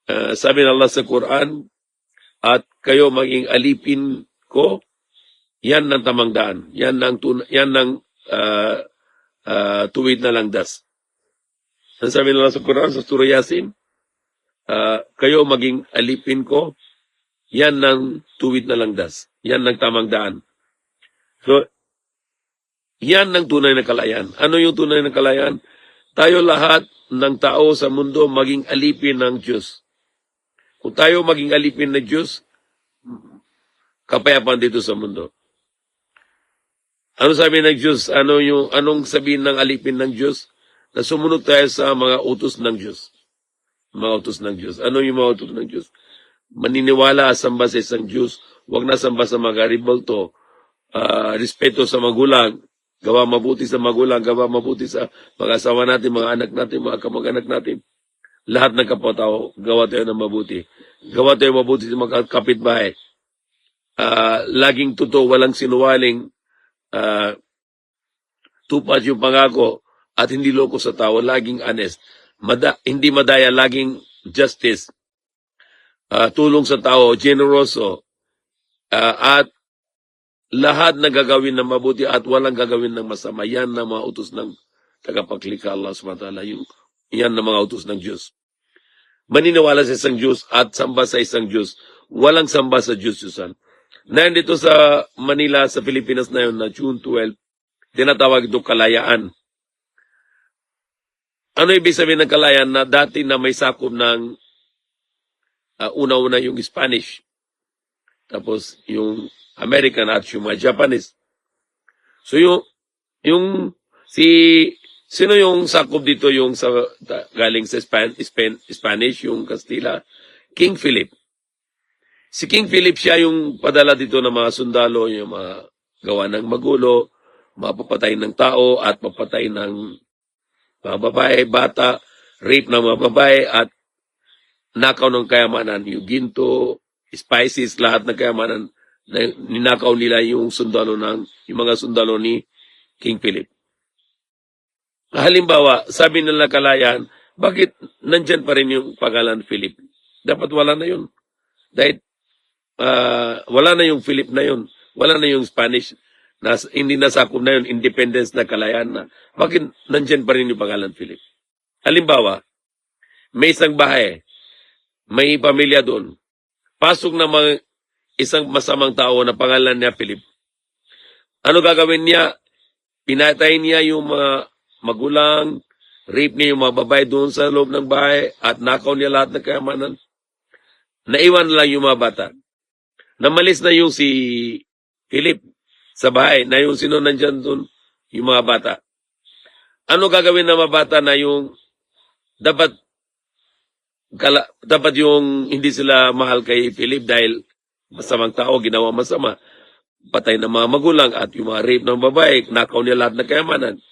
Sabi ng Allah sa Quran, at kayo maging alipin ko, yan ng tamang daan. Yan ng tuwid na landas. Ang sabi ng Allah sa Quran, sa Surah Yasin, kayo maging alipin ko, yan ng tuwid na landas. Yan ng tamang daan. So, yan ng tunay na kalayaan. Ano yung tunay na kalayaan? Tayo lahat ng tao sa mundo maging alipin ng Diyos. Kung tayo maging alipin ng Diyos, kapayapaan dito sa mundo. Ano sabi ng Diyos? Anong sabihin ng alipin ng Diyos? Na sumunod tayo sa mga utos ng Diyos. Mga utos ng Diyos. Ano yung mga utos ng Diyos? Maniniwala, samba sa isang Diyos. Huwag na samba sa mga ribalto. Respeto sa magulang. Gawa mabuti sa magulang. Gawa mabuti sa mag-asawa natin, mga anak natin, mga kamag-anak natin. Lahat ng kapwa-tao, gawa tayo ng mabuti. Gawa tayo mabuti sa mga kapitbahay. Laging totoo, walang sinungaling. Tupad yung pangako at hindi loko sa tao, laging honest. Hindi madaya, laging justice. Tulong sa tao, generoso. At lahat na gagawin ng mabuti at walang gagawin ng masama. Yan na mga utos ng tagapaglikha Allah SWT. Yan na mga utos ng Diyos. Maniniwala sa isang Diyos at samba sa isang Diyos. Walang samba sa Diyos, Susan. Na dito sa Manila, sa Pilipinas na yun, na June 12, tinatawag ito kalayaan. Ano ibig sabihin ng kalayaan? Na dati na may sakop ng una-una yung Spanish. Tapos yung American at yung mga Japanese. So sino yung sakop dito yung galing sa Spanish, yung Kastila? King Philip. Si King Philip siya yung padala dito ng mga sundalo, yung mga gawa ng magulo, mapapatay ng tao at papatay ng mga babae, bata, rape ng mga babae at nakaw ng kayamanan, yung ginto, spices, lahat ng kayamanan, ninakaw nila yung mga sundalo ni King Philip. Halimbawa, sabi nila kalayaan, bakit nandyan pa rin yung pangalan Philip? Dapat wala na yun. Dahil wala na yung Philip na yun. Wala na yung Spanish. Hindi nasakop na yun, independence na kalayaan na. Bakit nandyan pa rin yung pangalan Philip? Halimbawa, may isang bahay, may pamilya doon. Pasok na isang masamang tao na pangalan niya Philip. Ano gagawin niya? Pinatay niya yung mga magulang, rape niya yung mga babae doon sa loob ng bahay, at nakaw niya lahat ng kayamanan. Naiwan lang yung mga bata. Namalis na yung si Philip sa bahay, na yung sino nandyan doon, yung mga bata. Ano gagawin ng mga bata na yung dapat yung hindi sila mahal kay Philip dahil masamang tao, ginawa masama, patay ng mga magulang at yung mga rape ng babae, nakaw niya lahat ng kayamanan.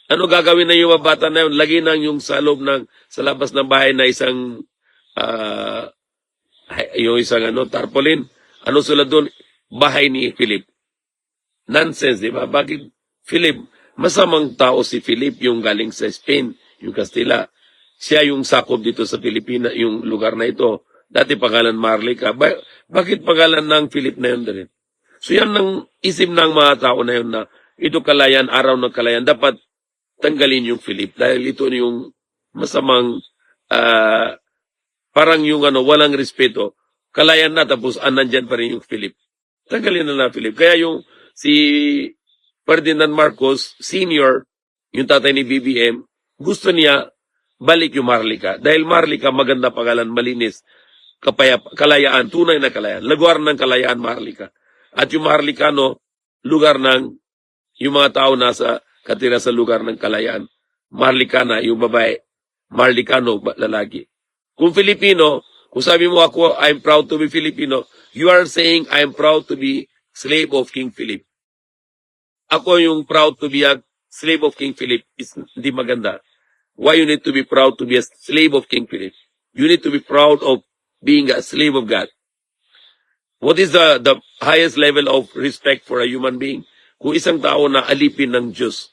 Ano gagawin na yung mga bata na yun? Lagi nang yung sa labas ng bahay na isang tarpaulin. Ano sila doon? Bahay ni Philip. Nonsense, di ba? Bakit Philip? Masamang tao si Philip, yung galing sa Spain, yung Kastila. Siya yung sakop dito sa Pilipinas, yung lugar na ito. Dati pangalan Marlica. Bakit pangalan ng Philip na yun din? So yan ang isip ng mga tao na yun na ito kalayaan, araw ng kalayaan. Dapat tanggalin yung Philip dahil ito yung masamang parang yung walang respeto. Kalayaan na tapos nandyan pa rin yung Philip. Tanggalin na Philip. Kaya yung si Ferdinand Marcos Sr., yung tatay ni BBM, gusto niya balik yung Marlica. Dahil Marlica maganda pangalan, malinis, kalayaan, tunay na kalayaan. Lugar ng kalayaan, Marlica. At yung Marlicano, lugar ng yung mga tao katira sa lugar ng kalayaan. Marlicana, yung babae. Marlicano, lalaki. Kung Filipino, kung sabi mo ako, I'm proud to be Filipino, you are saying I'm proud to be slave of King Philip. Ako yung proud to be a slave of King Philip is hindi maganda. Why you need to be proud to be a slave of King Philip? You need to be proud of being a slave of God. What is the highest level of respect for a human being? Kung isang tao na alipin ng Diyos.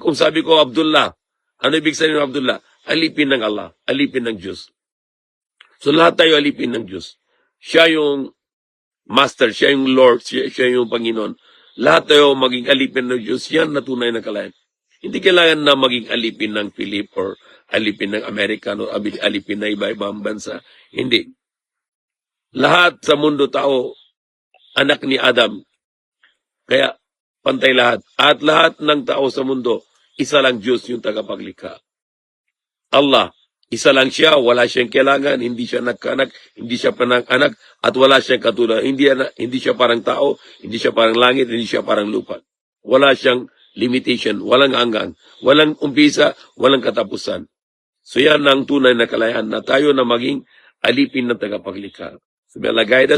Kung sabi ko Abdullah, ano ibig sabihin ng Abdullah? alipin ng Allah, alipin ng Diyos. So lahat tayo alipin ng Diyos. Siya yung Master, siya yung Lord, siya yung Panginoon. Lahat tayo maging alipin ng Diyos, yan na tunay na kalayan. Hindi kailangan na maging alipin ng Philip or alipin ng Amerikano, alipin na iba-ibang bansa. Hindi. Lahat sa mundo tao, anak ni Adam. Kaya, pantay lahat. At lahat ng tao sa mundo, isa lang Diyos yung tagapaglikha. Allah, isa lang siya, wala siyang kailangan, hindi siya nagkaanak, hindi siya panang-anak, at wala siyang katulad. Hindi siya parang tao, hindi siya parang langit, hindi siya parang lupa. Wala siyang limitation, walang hanggang, walang umpisa, walang katapusan. So yan ang tunay na kalayan na tayo na maging alipin ng tagapaglikha. So may Allah guide us